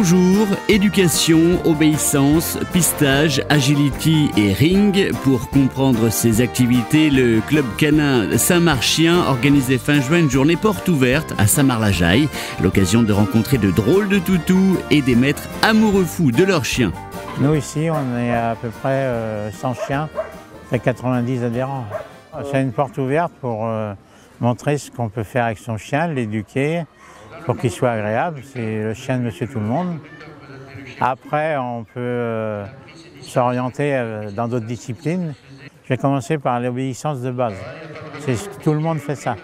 Bonjour, éducation, obéissance, pistage, agility et ring. Pour comprendre ces activités, le club canin Saint-Marchien organisait fin juin une journée porte ouverte à Saint-Marc-la-Jaille. L'occasion de rencontrer de drôles de toutous et des maîtres amoureux fous de leurs chiens. Nous ici, on est à peu près 100 chiens, ça fait 90 adhérents. C'est une porte ouverte pour montrer ce qu'on peut faire avec son chien, l'éduquer, pour qu'il soit agréable. C'est le chien de Monsieur Tout-le-Monde. Après, on peut s'orienter dans d'autres disciplines. Je vais commencer par l'obéissance de base. Tout le monde fait ça.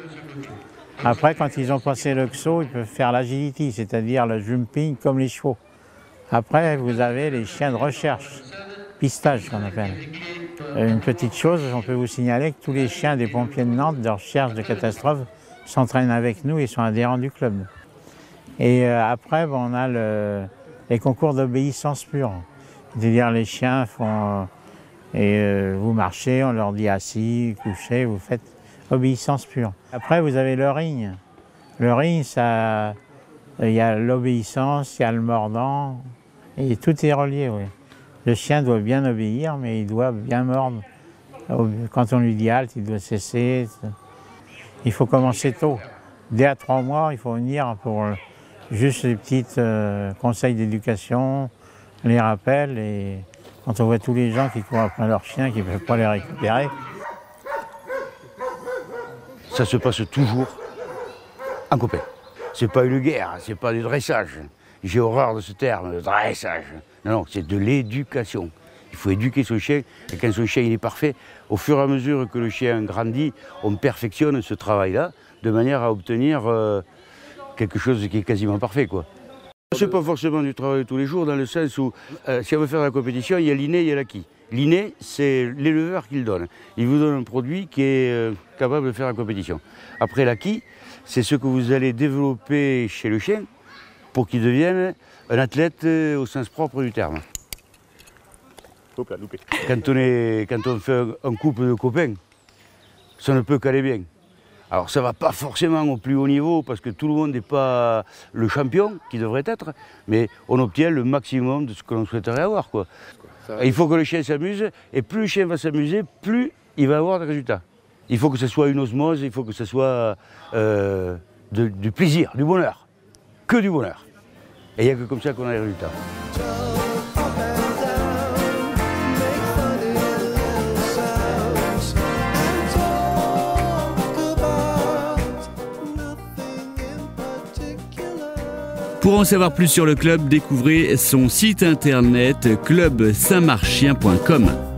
Après, quand ils ont passé le XO, ils peuvent faire l'agility, c'est-à-dire le jumping comme les chevaux. Après, vous avez les chiens de recherche, pistage qu'on appelle. Une petite chose, on peut vous signaler que tous les chiens des pompiers de Nantes de recherche de catastrophe s'entraînent avec nous et sont adhérents du club. Et après, on a les concours d'obéissance pure. C'est-à-dire les chiens font... vous marchez, on leur dit assis, couché, vous faites obéissance pure. Après, vous avez le ring. Le ring, ça... Il y a l'obéissance, il y a le mordant, et tout est relié, oui. Le chien doit bien obéir, mais il doit bien mordre. Quand on lui dit halte, il doit cesser. Il faut commencer tôt. Dès à 3 mois, il faut venir pour juste les petits conseils d'éducation, les rappels, et quand on voit tous les gens qui courent après leurs chiens, qui ne peuvent pas les récupérer. Ça se passe toujours en copain. C'est pas une guerre, c'est pas du dressage. J'ai horreur de ce terme, le dressage. Non, c'est de l'éducation. Il faut éduquer son chien, et quand son chien il est parfait, au fur et à mesure que le chien grandit, on perfectionne ce travail-là, de manière à obtenir quelque chose qui est quasiment parfait, quoi. C'est pas forcément du travail de tous les jours, dans le sens où, si on veut faire la compétition, il y a l'inné, il y a l'acquis. L'inné, c'est l'éleveur qui le donne. Il vous donne un produit qui est capable de faire la compétition. Après l'acquis, c'est ce que vous allez développer chez le chien pour qu'il devienne un athlète au sens propre du terme. Hop là, loupé. Quand on fait un couple de copains, ça ne peut qu'aller bien. Alors ça ne va pas forcément au plus haut niveau parce que tout le monde n'est pas le champion qui devrait être, mais on obtient le maximum de ce que l'on souhaiterait avoir, quoi. Il faut que le chien s'amuse, et plus le chien va s'amuser, plus il va avoir des résultats. Il faut que ce soit une osmose, il faut que ce soit du plaisir, du bonheur. Que du bonheur. Et il n'y a que comme ça qu'on a les résultats. Pour en savoir plus sur le club, découvrez son site internet clubsaintmarchien.com.